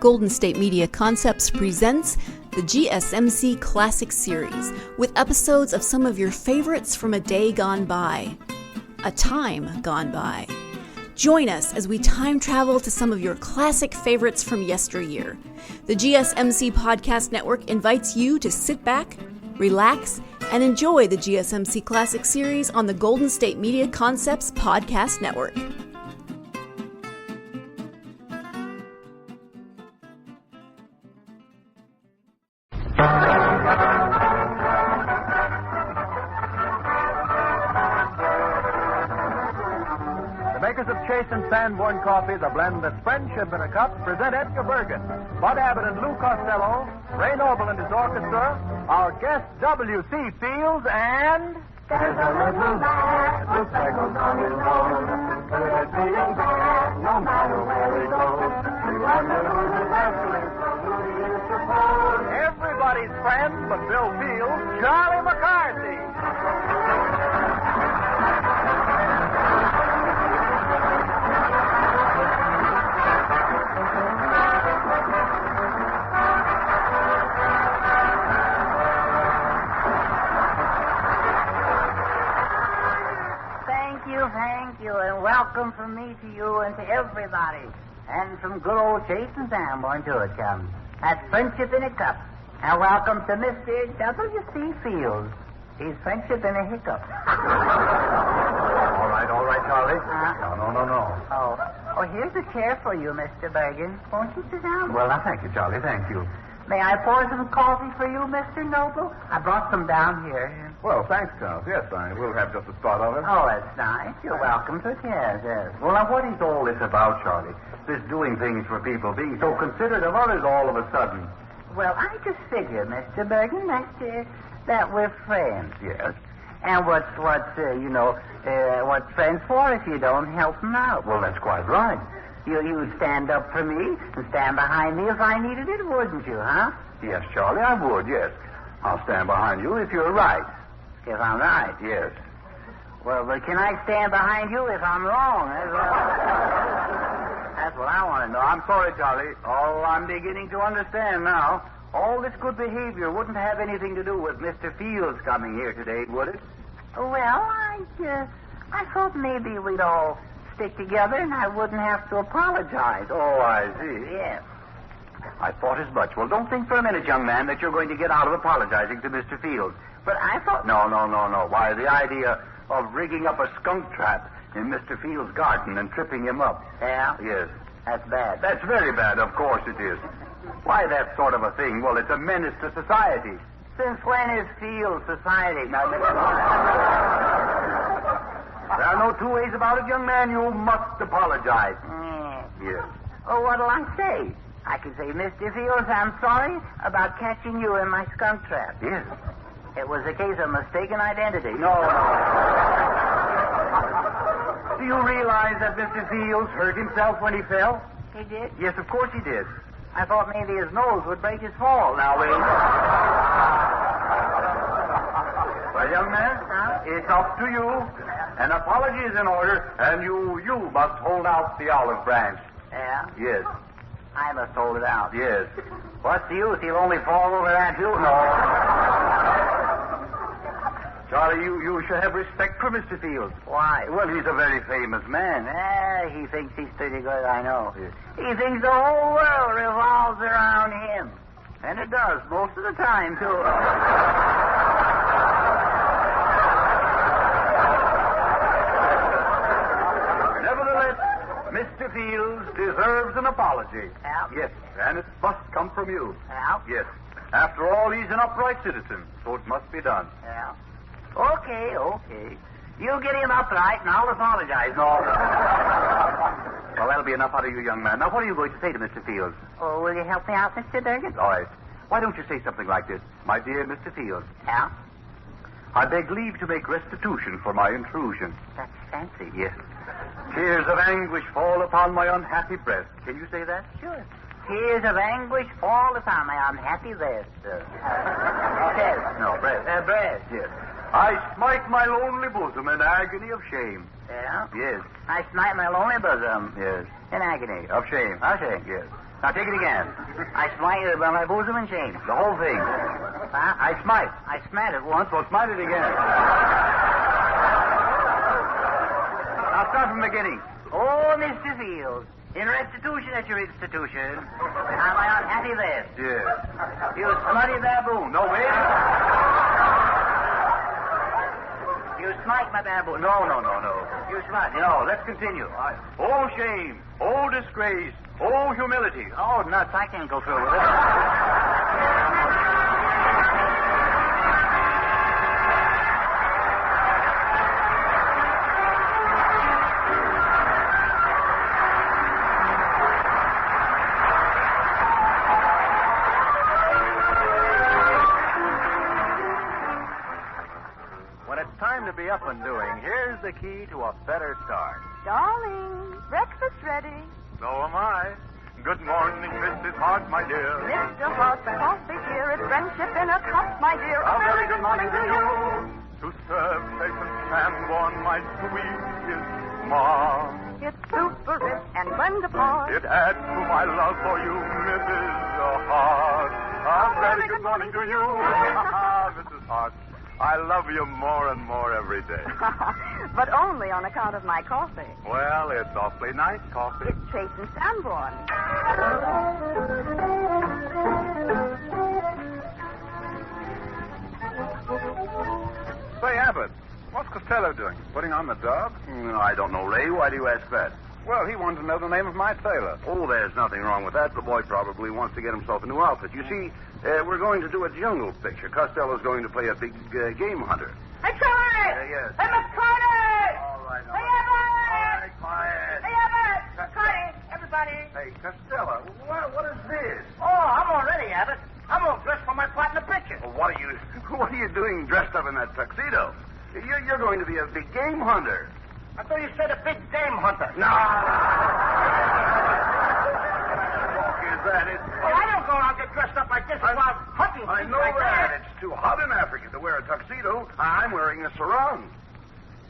Golden State Media Concepts presents the GSMC Classics series, with episodes of some of your favorites from a day gone by, a time gone by. Join us as we time travel to some of your classic favorites from yesteryear. The GSMC Podcast Network invites you to sit back, relax, and enjoy the GSMC Classics series on the Golden State Media Concepts Podcast Network. And Sanborn coffee, the blend that's friendship in a cup, present Edgar Bergen, Bud Abbott and Costello, Ray Noble and his orchestra, our guest W.C. Fields, and... There's a little lad with freckles on his nose, good at being bad, no matter where he goes. We wonder who's the wrestling from who he is supposed. Everybody's friend but Bill Fields, Charlie McCarthy. Thank you, and welcome from me to you and to everybody. And from good old Chase and Sanborn to it comes. That's friendship in a cup. And welcome to Mr. W.C. Fields. He's friendship in a hiccup. All right, Charlie. No. Oh, here's a chair for you, Mr. Bergen. Won't you sit down? Well, now, thank you, Charlie, thank you. May I pour some coffee for you, Mr. Noble? I brought some down here. Well, thanks, Charles. Yes, I will have just a spot of it. Oh, that's nice. You're welcome to it. Yes. Well, now, what is all this about, Charlie? This doing things for people, being so considerate of others all of a sudden. Well, I just figure, Mr. Bergen, that we're friends. Yes. And what's friends for if you don't help them out? Well, that's quite right. You'd stand up for me and stand behind me if I needed it, wouldn't you, huh? Yes, Charlie, I would, yes. I'll stand behind you if you're right. If I'm right? Yes. Well, but can I stand behind you if I'm wrong? That's what I want to know. I'm sorry, Charlie. Oh, I'm beginning to understand now. All this good behavior wouldn't have anything to do with Mr. Fields coming here today, would it? Well, I thought maybe we'd all stick together and I wouldn't have to apologize. Oh, I see. Yes. I thought as much. Well, don't think for a minute, young man, that you're going to get out of apologizing to Mr. Fields. But I thought... No. Why, the idea of rigging up a skunk trap in Mr. Fields' garden and tripping him up. Yeah? Yes. That's bad. That's very bad, of course it is. Why, that sort of a thing? Well, it's a menace to society. Since when is Fields society? There are no two ways about it, young man. You must apologize. Yes. Oh, what'll I say? I can say, Mr. Fields, I'm sorry about catching you in my skunk trap. Yes. It was a case of mistaken identity. No. Do you realize that Mr. Fields hurt himself when he fell? He did? Yes, of course he did. I thought maybe his nose would break his fall. Now, wait. Well, young man, it's up to you. An apology is in order, and you must hold out the olive branch. Yeah? Yes. I must hold it out. Yes. What's the use? He'll only fall over that too. No. Charlie, you should have respect for Mr. Fields. Why? Well, he's a very famous man. He thinks he's pretty good, I know. Yes. He thinks the whole world revolves around him. And it does, most of the time, too. Nevertheless, Mr. Fields deserves an apology. Yeah? Yes, and it must come from you. Yeah? Yes. After all, he's an upright citizen, so it must be done. Yeah. Okay. You get him upright, and I'll apologize. No. Well, that'll be enough out of you, young man. Now, what are you going to say to Mr. Fields? Oh, will you help me out, Mr. Bergen? All right. Why don't you say something like this? My dear Mr. Fields. Yeah? I beg leave to make restitution for my intrusion. That's fancy. Yes. Tears of anguish fall upon my unhappy breast. Can you say that? Sure. Tears of anguish fall upon my unhappy breast. Breast. Breast. Yes. I smite my lonely bosom in agony of shame. Yeah? Yes. I smite my lonely bosom. Yes. In agony. Of shame. Of shame. Yes. Now take it again. I smite it by my bosom and chain. The whole thing. I smite. I smat it once. Well, smite it again. Now start from the beginning. Oh, Mr. Fields, in restitution at your institution, am I unhappy there? Yes. You slutty baboon. No, wait. You smite my baboon. No. You smite. No, let's continue. Oh, shame. Oh, disgrace. Oh, humility. Oh, nuts, I can't go through with it. When it's time to be up and doing, here's the key to a better start. Darling, breakfast ready. So am I. Good morning, Mrs. Hart, my dear. Mr. Hart, the coffee here. It's friendship in a cup, my dear. A very good morning to you. To serve Nathan Sanborn, my sweetest mom. It's super rich and blend apart. It adds to my love for you, Mrs. Hart. A very good morning to you, Mrs. Hart. I love you more and more every day. But only on account of my coffee. Well, it's awfully nice coffee. It's Chase and Sanborn. Say, Abbott, what's Costello doing? Putting on the dog? I don't know, Ray. Why do you ask that? Well, he wanted to know the name of my tailor. Oh, there's nothing wrong with that. The boy probably wants to get himself a new outfit. You see, we're going to do a jungle picture. Costello's going to play a big game hunter. Hey, Charlie! Yes. Hey, McCarty! All right. Hey, Abbott! Quiet. Hey, Abbott! McCarty, everybody. Hey, Costello, what is this? Oh, I'm all ready, Abbott. I'm all dressed for my part in the picture. Well, what are you doing dressed up in that tuxedo? You're going to be a big game hunter. I thought you said a big game hunter. No. Is that it? Well, I don't go around get dressed up like this while hunting I things know like that. It's too hot in Africa to wear a tuxedo. I'm wearing a sarong.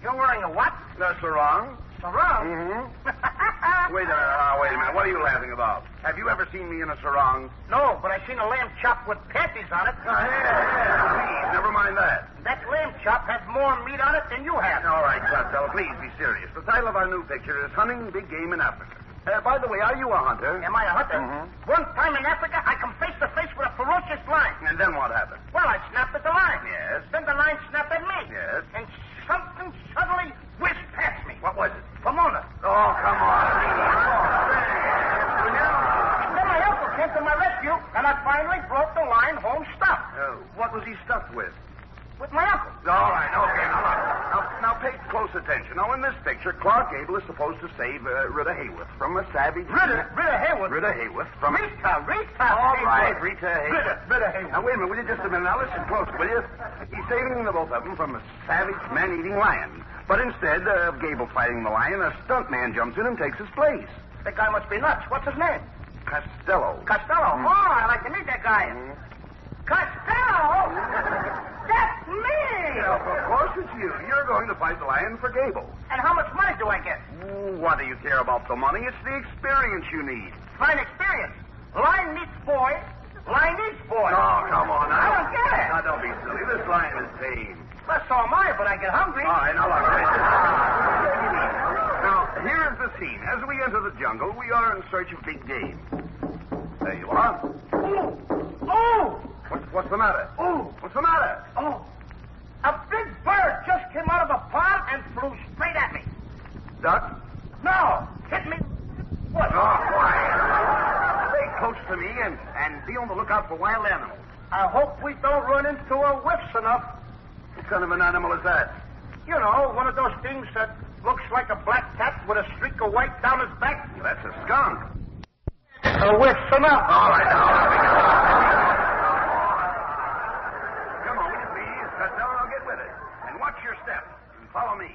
You're wearing a what? A sarong? Sarong? Mm-hmm. Wait a minute. What are you laughing about? Have you ever seen me in a sarong? No, but I seen a lamb chop with panties on it. Please, never mind that. That lamb chop has more meat on it than you have. All right, Costello, please be serious. The title of our new picture is Hunting Big Game in Africa. By the way, are you a hunter? Am I a hunter? Mm-hmm. One time in Africa, I come face to face with a ferocious lion. And then what happened? Well, I snapped at the lion. Yes. Then the lion snapped at me. Yes. And something suddenly whizzed past me. What was it? Pomona. Oh, come on. Then my uncle came to my rescue, and I finally brought the lion home stuffed. What was he stuffed with? With my uncle. All right, okay. Now pay close attention. Now, in this picture, Clark Gable is supposed to save Rita Hayworth from a savage... Rita Hayworth? Rita Hayworth from... Rita. All right, Rita Hayworth. Rita Hayworth. Now, wait a minute, will you just a minute? Now, listen close, will you? He's saving the both of them from a savage, man-eating lion. But instead of Gable fighting the lion, a stunt man jumps in and takes his place. That guy must be nuts. What's his name? Costello. Costello? Oh, I'd like to meet that guy. Costello? That's me! Yeah, of course it's you. You're going to fight the lion for Gable. And how much money do I get? What do you care about the money? It's the experience you need. Fine experience. Lion meets boy. Lion eats boy. Oh, come on. I don't get it. Now, don't be silly. This lion is tame. Well, so am I, but I get hungry. All right, now, look. Now, here's the scene. As we enter the jungle, we are in search of big game. There you are. Oh! What's the matter? Oh! What's the matter? Oh! A big bird just came out of a pond and flew straight at me. Duck? No! Hit me. What? Oh, quiet. Stay close to me and be on the lookout for wild animals. I hope we don't run into a whips enough. What kind of an animal is that? You know, one of those things that looks like a black cat with a streak of white down his back. Well, that's a skunk. A whips enough. All right, now. Come on, will you please? Costello, I'll get with it. And watch your step. And follow me.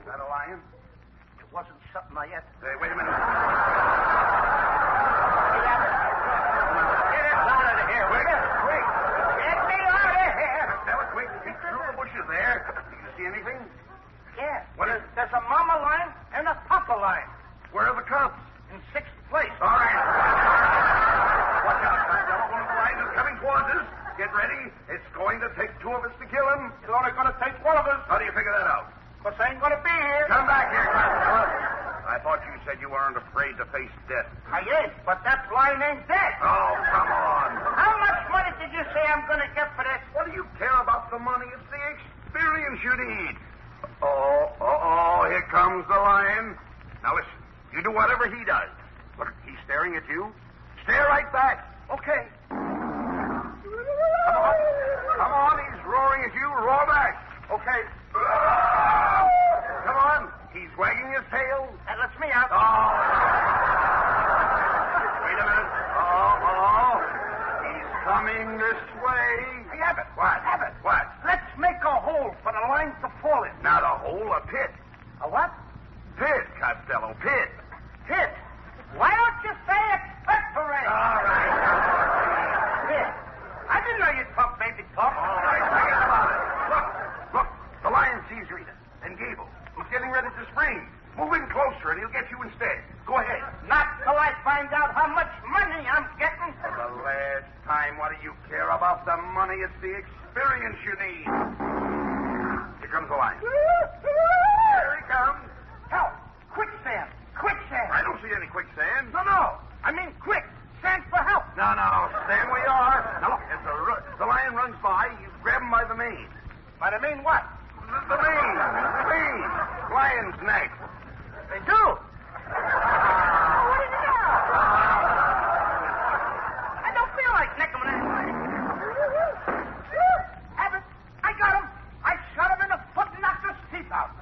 Is that a lion? It wasn't something I yet. Hey, wait a minute. Get us out of here. Quick. Get me out of here. Costello, quick. Peek through the bushes there. Do you see anything? Yeah. What is... There's a mama lion and a papa lion. Where are the cubs? In sixth place. ready. It's going to take two of us to kill him. It's only going to take one of us. How do you figure that out? Because I ain't going to be here. Come back here, Costello. I thought you said you weren't afraid to face death. I is, but that blind ain't dead. Oh, come on. How much money did you say I'm going to get for this? What do you care about the money? It's the experience you need. Oh, here comes the lion. Now listen, you do whatever he does. Look, he's staring at you. Stare right back. Okay. Come on, he's roaring at you. Roar back. Okay. Come on. He's wagging his tail. That lets me out. Oh. Wait a minute. Oh. He's coming this way. Hey, Abbott. What? Abbott. What? Let's make a hole for the lion to fall in. Not a hole, a pit. A what? Pit, Costello, pit. Pit. Why don't you say expectorate? All right. Pit. I didn't know you'd talk baby talk. All right, forget about it. Look. The lion sees Rita and Gable. He's getting ready to spring. Move in closer and he'll get you instead. Go ahead. Not till I find out how much money I'm getting. For the last time, what do you care about the money? It's the experience you need. Here comes the lion. There he comes. Help! Quicksand! Quicksand! I don't see any quicksand. No. I mean quick. Stand for help. No. Stand where you are. Now look, as the lion runs by, you grab him by the mane. By the mean what? The mane. Lion's neck. They do. What is it now? I don't feel like necking him anyway. Abbott, I got him. I shot him in the foot and knocked his teeth out.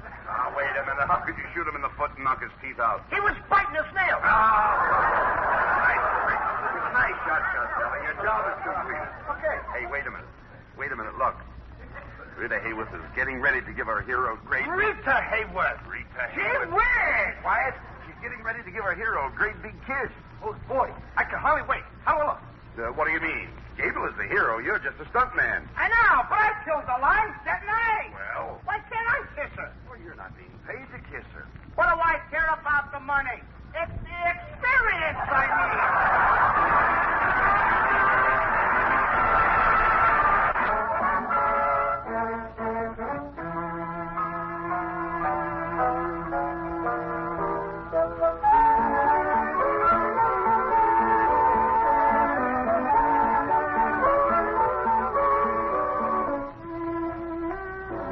Wait a minute. How could you shoot him in the foot and knock his teeth out? He was biting his nail. Nice shot, Costello. Your job is complete. Okay. Hey, wait a minute. Look. Rita Hayworth is getting ready to give our hero a great... Rita Hayworth. Gee whiz. Quiet. She's getting ready to give our hero a great big kiss. Oh, boy. I can hardly wait. How do I look? What do you mean? Gable is the hero. You're just a stuntman. I know, but I killed the lion, didn't I? Well... Why can't I kiss her? Well, you're not being paid to kiss her. What do I care about the money? It's the experience I need.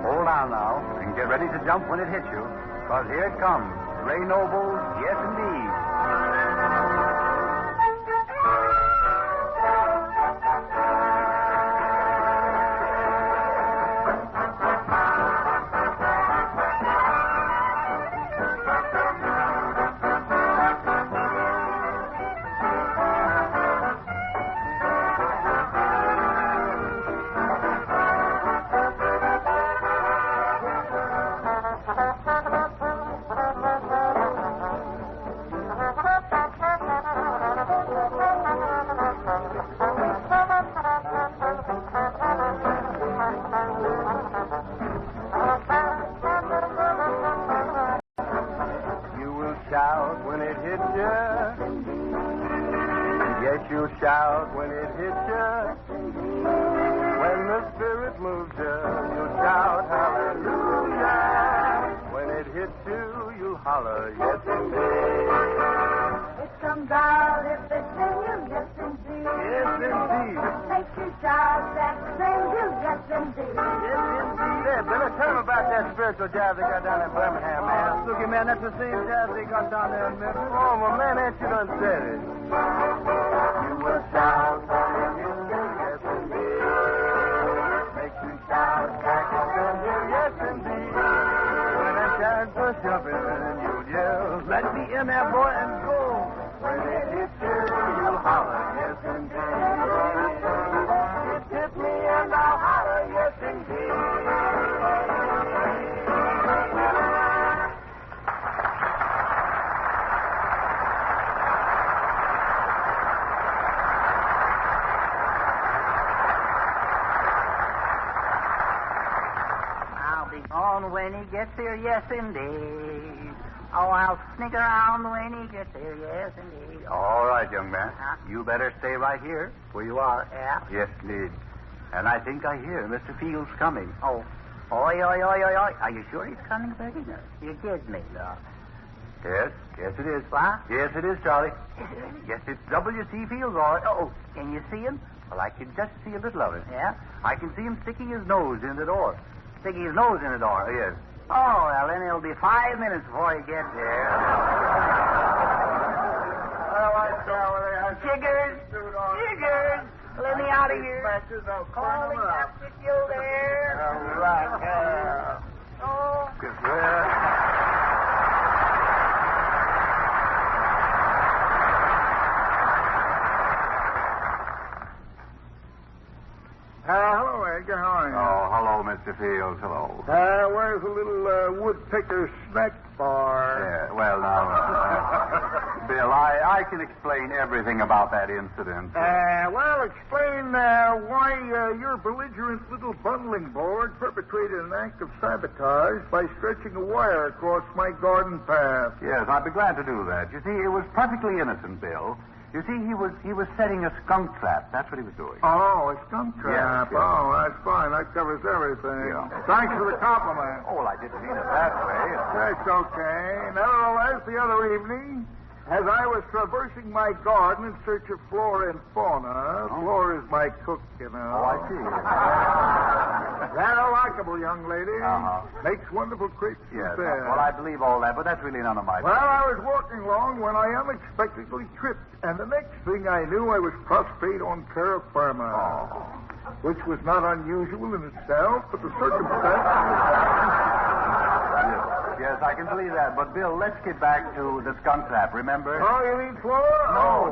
Hold on now, and get ready to jump when it hits you, because here it comes. Ray Noble's Yes Indeed. Shout when it hits you. Yes, you'll shout when it hits you. When the Spirit moves you, you'll shout hallelujah. When it hits you, you'll holler, yes indeed. It comes out if they sing you, yes indeed. Yes indeed. Makes you shout that sing you, yes indeed. Yes indeed. Hey, Billy, tell them about that spiritual jazz they got down in Birmingham, man. Look, man, that's the same jazz they got down there in Memphis. Oh, my man, ain't you done said it? You will shout, yes indeed. Makes you shout, yes indeed. When that jazz was jumping, you'll yell, let me in there, boy, and go. When it hits you, you'll holler, yes indeed. It hit me and I'll holler, yes indeed. I'll be gone when he gets here, yes indeed. Oh, I'll sneak around when he gets here, yes indeed. All right, young man. You better stay right here where you are. Yeah? Yes, indeed. And I think I hear Mr. Fields coming. Oh. Oi. Are you sure he's coming, Bertie? No. You kid me, no. Yes, it is. What? Yes, it is, Charlie. Yes, it's W.C. Fields, all right. Oh, can you see him? Well, I can just see a little of it. Yeah? I can see him sticking his nose in the door. Sticking his nose in the door? Yes. Oh, well, then it'll be 5 minutes before he gets here. Chiggers! Let me out of here. Calling up with you there. All right. Oh. Hello, Edgar. How are you? Oh, hello, Mr. Fields. Hello. Where's the little woodpecker snack bar? Yeah, well, now, Bill, I can explain everything about that incident. Explain why your belligerent little bundling board perpetrated an act of sabotage by stretching a wire across my garden path. Yes, I'd be glad to do that. You see, it was perfectly innocent, Bill. You see, he was setting a skunk trap. That's what he was doing. Oh, a skunk trap. Yes. Oh, that's fine. That covers everything. Yeah. Thanks for the compliment. Oh, well, I didn't mean it that way. That's okay. Nevertheless, the other evening, as I was traversing my garden in search of flora and fauna, Flora is my cook, you know. Oh, I see. That a likable young lady. Makes wonderful crepes Yes. instead. Well, I believe all that, but that's really none of my Well, I was walking along when I unexpectedly tripped, and the next thing I knew, I was prostrate on terra firma. Oh. Which was not unusual in itself, but the circumstances... Yes, I can believe that. But, Bill, let's get back to the skunk trap, remember? Oh, you mean Flora? No.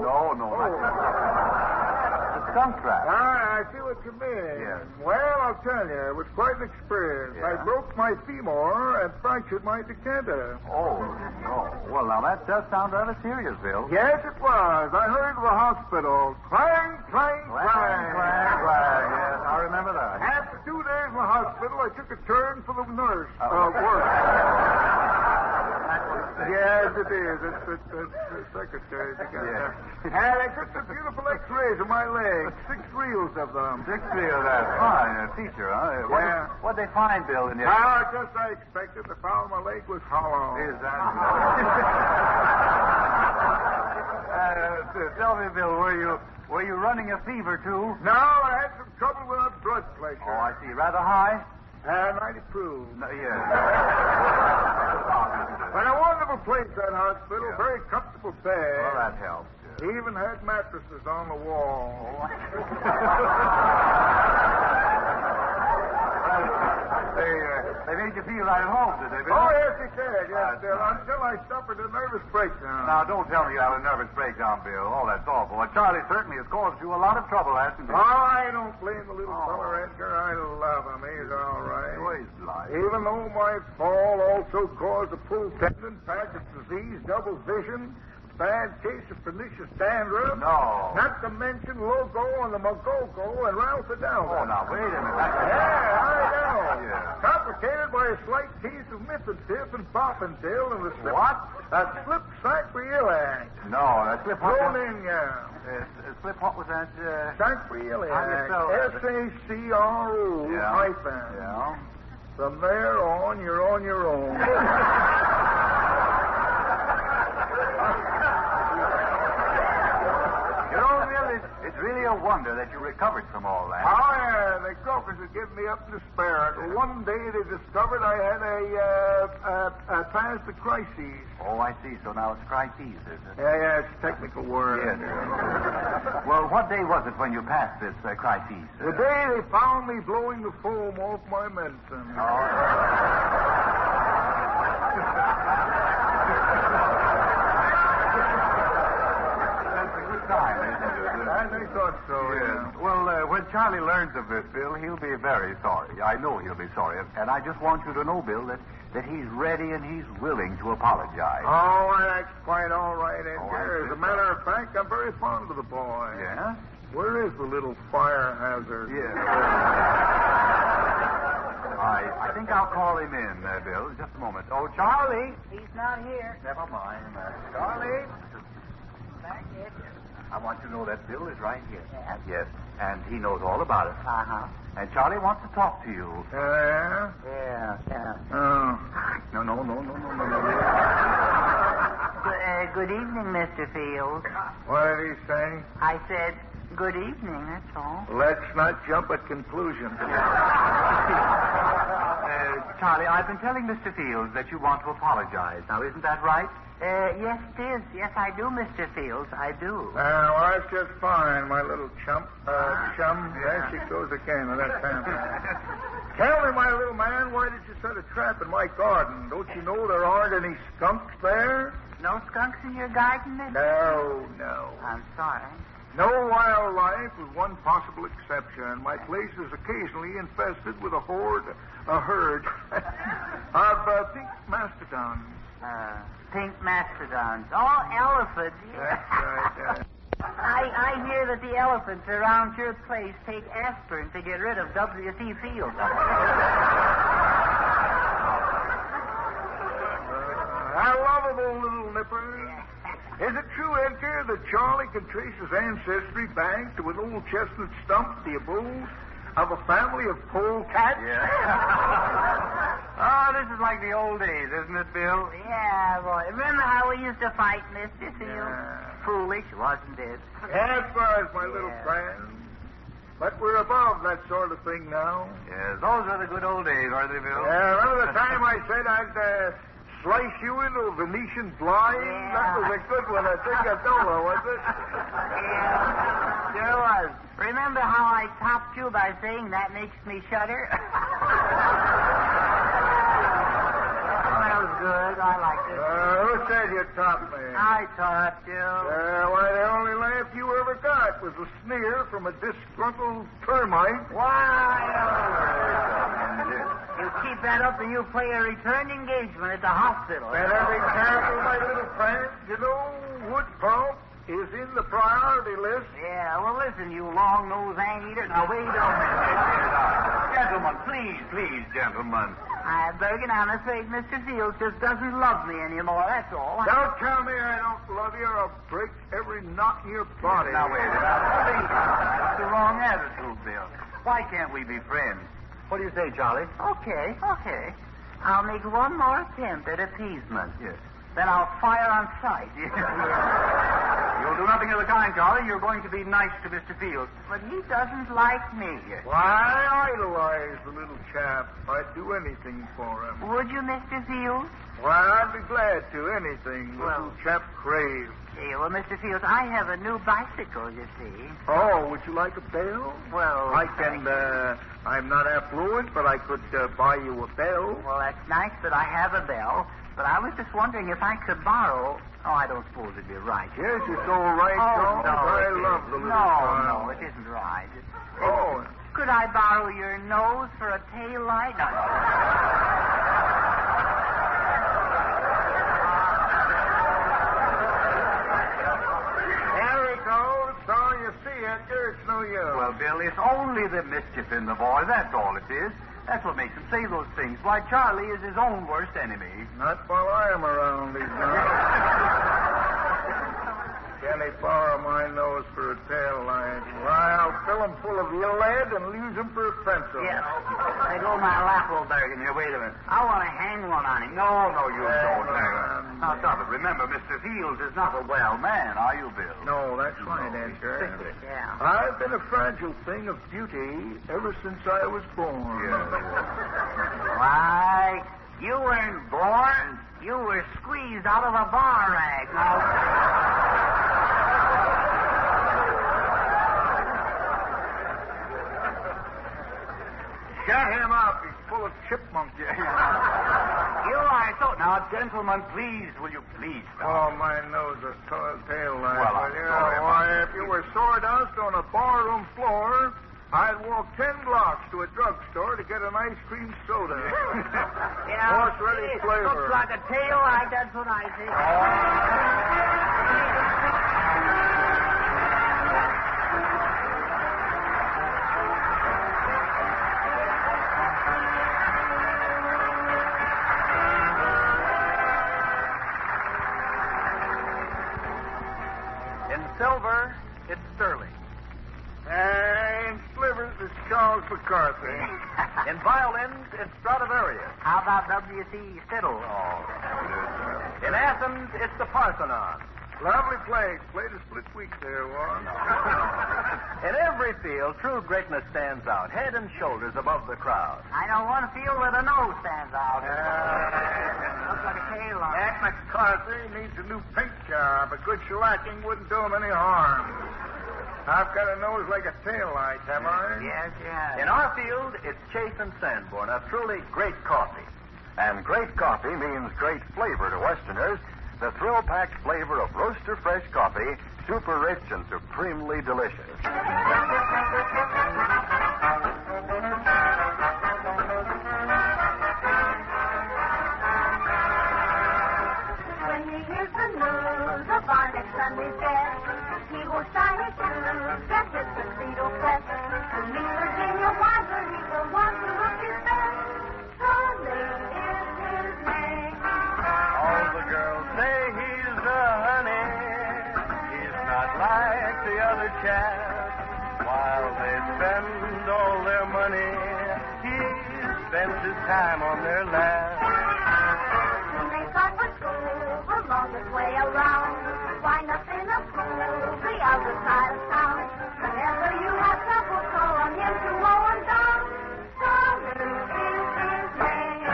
The skunk trap. I see what you mean. Yes. Well, I'll tell you, it was quite an experience. Yeah. I broke my femur and fractured my decanter. Oh, no. Well, now, that does sound rather serious, Bill. Yes, it was. I hurried to the hospital. Clang, clang, clang. Yes, I remember that. After 2 days in the hospital, I took a turn for the nurse. Work. Yes, it is. It's the secretary. Yeah. And I took the beautiful x-rays of my legs. 6 reels of them. 6 reels, that's fine. A teacher, huh? Yeah. What'd they find, Bill, in the... Just I expected. They found my leg was hollow. Is that... Tell me, Bill, were you running a fever, too? No, I had some trouble with that blood pressure. Oh, I see. Rather high? 90 proof. No, yes. But a wonderful place, that hospital. Yeah. Very comfortable bed. Well, that helps. He even had mattresses on the wall. They made you feel right at home, did they, Bill? Oh, yes, he did. Yes, Bill. Until I suffered a nervous breakdown. Now, don't tell me you had a nervous breakdown, Bill. Oh, that's awful. Well, Charlie certainly has caused you a lot of trouble, hasn't he? Oh, I don't blame the little fella, Edgar. I love him. He's all right. Oh, he's blind. Even though my fall also caused a pull tendon, Paget's disease, double vision, bad case of pernicious dandruff. No. Not to mention Logo and the Magogo and Ralph Adele. Oh, now, wait a minute. Yeah, I know. Yeah. Complicated by a slight case of Mithantip and Poppendale and the slip... What? Slip sacroiliac. No, that's slip what? Thrown in, yeah. Slip what was that? Sacroiliac. How do you spell that? S-A-C-R-O hyphen. Yeah. From there on, you're on your own. You know, Bill, it's really a wonder that you recovered from all that. Oh, yeah. The croakers had given me up in despair. One day they discovered I had a passed the crises. Oh, I see. So now it's crises, is it? Yeah, it's a technical word. Yes. Well, what day was it when you passed this crises? The day they found me blowing the foam off my medicine. Time, isn't it? I thought so, yeah. Well, when Charlie learns of this, Bill, he'll be very sorry. I know he'll be sorry. And I just want you to know, Bill, that he's ready and he's willing to apologize. Oh, that's quite all right, Edgar. Oh, As a matter of fact, I'm very fond of the boy. Yeah? Where is the little fire hazard? Yeah. I think I'll call him in, Bill. Just a moment. Oh, Charlie. He's not here. Never mind. Charlie? Back here. I want you to know that Bill is right here. Yes? Yes, and he knows all about it. Uh-huh. And Charlie wants to talk to you. Yeah? Yeah. Oh. No. Good evening, Mr. Fields. What did he say? I said, good evening, that's all. Let's not jump at conclusions. Charlie, I've been telling Mr. Fields that you want to apologize. Now, isn't that right? Yes, it is. Yes, I do, Mr. Fields. I do. Well, that's just fine, my little chum. Chum. There she goes again with that pamphlet. Tell me, my little man, why did you set a trap in my garden? Don't you know there aren't any skunks there? No skunks in your garden, Mr. No. I'm sorry. No wildlife, with one possible exception. My place is occasionally infested with a herd of pink mastodons. Pink mastodons. Oh, elephants. That's right. I hear that the elephants around your place take aspirin to get rid of W.C. Fields. How lovable little nipper. Is it true, Edgar, that Charlie can trace his ancestry back to an old chestnut stump, the abode of a family of polecats? Yeah. Oh, this is like the old days, isn't it, Bill? Yeah, boy. Remember how we used to fight, Mr. Fields? Yeah. Foolish, wasn't it? As far as my little friend. But we're above that sort of thing now. Yes, those are the good old days, aren't they, Bill? Yeah, remember the time I said I'd slice you into a Venetian blind? Yeah. That was a good one. I think I told her, was it? Yeah, sure was. Remember how I topped you by saying that makes me shudder? That was good. I liked it. Who said you topped me? I topped you. Why, the only laugh you ever got was a sneer from a disgruntled termite. Why? You keep that up and you play a return engagement at the hospital. Better be careful, my little friend. You know, wood pulp is in the priority list. Yeah, well, listen, you long-nosed anteater. Now, wait a minute. Gentlemen, please, gentlemen. Bergen, I'm afraid Mr. Fields just doesn't love me anymore, that's all. Don't tell me I don't love you or I'll break every knot in your body. Now, wait a minute. That's the wrong attitude, Bill. Why can't we be friends? What do you say, Charlie? Okay. I'll make one more attempt at appeasement. Yes. Then I'll fire on sight. You'll do nothing of the kind, Charlie. You're going to be nice to Mr. Fields. But he doesn't like me. Why, I idolize the little chap. I'd do anything for him. Would you, Mr. Fields? Why, I'd be glad to. Anything little chap craves. Yeah, well, Mr. Fields, I have a new bicycle, you see. Oh, would you like a bell? Well, I can, I'm not affluent, but I could buy you a bell. Well, that's nice that I have a bell. But I was just wondering if I could borrow... Oh, I don't suppose it'd be right. Yes, it's all right, Jones. No, I it love the isn't. little child. No, it isn't right. Oh. Could I borrow your nose for a tail light? No. There we go. So you see, Edgar, it's no use. Well, Bill, it's only the mischief in the boy. That's all it is. That's what makes him say those things. Why, Charlie is his own worst enemy. Not while I am around, he's not. Can he borrow my nose for a tail light? Why, I'll fill him full of lead and use him for a pencil. Yes. There go my Lappelbergen here. Wait a minute. I want to hang one on him. No, you don't, Larry. Now, stop it. Remember, Mr. Fields is not a well man, are you, Bill? No, that's right, Edgar. Yeah. I've been a fragile thing of beauty ever since I was born. Why, you weren't born. You were squeezed out of a bar rag. Now... Shut him up. He's full of chipmunk. You are so... Now, gentlemen, please, will you please stop? Oh, my nose is tail light. Well, I'm sorry. Why, if you were sawdust on a barroom floor, I'd walk 10 blocks to a drugstore to get an ice cream soda. Yeah, Horse-ready it flavor. looks like a tail light, that's what I think. In silver, it's sterling. And slivers is Charles McCarthy. In violins, it's Stradivarius. How about W.C. Fiddle? In Athens, it's the Parthenon. Lovely place. Played a split week there, Warren. In every field, true greatness stands out, head and shoulders above the crowd. I know one field where the nose stands out. Looks like a tail line. That McCarthy needs a new paint job. A good shellacking wouldn't do him any harm. I've got a nose like a tail light, have I? Yes, yes. In our field, it's Chase and Sanborn, a truly great coffee. And great coffee means great flavor to Westerners. The thrill-packed flavor of roaster fresh coffee, super rich and supremely delicious. When he hears the news of our next Sunday's guest, he will shine his shoes, get his tuxedo pressed. To meet Virginia Wiser, he will want to look his best. Sterling is his name. All the girls say he's a honey. He's not like the other chaps. While they spend all their money, he spends his time on their lap. When they start for school, the longest way around, wind up in a pool, the other side of town. Whenever you have trouble, call on him to mow him down. Sterling is his name.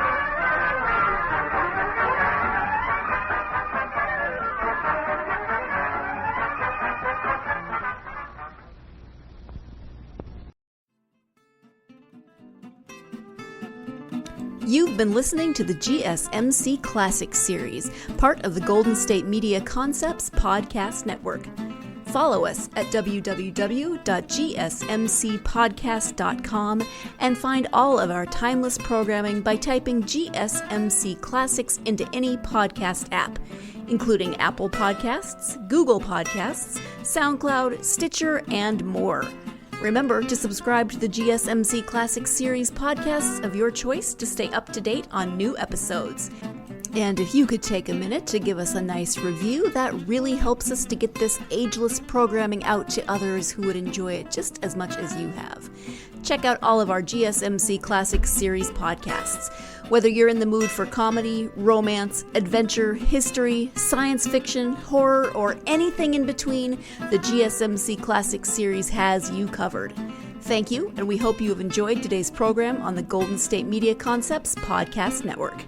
You've been listening to the GSMC Classics series, part of the Golden State Media Concepts Podcast Network. Follow us at www.gsmcpodcast.com and find all of our timeless programming by typing GSMC Classics into any podcast app, including Apple Podcasts, Google Podcasts, SoundCloud, Stitcher, and more. Remember to subscribe to the GSMC Classics series podcasts of your choice to stay up to date on new episodes. And if you could take a minute to give us a nice review, that really helps us to get this ageless programming out to others who would enjoy it just as much as you have. Check out all of our GSMC Classics series podcasts. Whether you're in the mood for comedy, romance, adventure, history, science fiction, horror, or anything in between, the GSMC Classics series has you covered. Thank you, and we hope you have enjoyed today's program on the Golden State Media Concepts Podcast Network.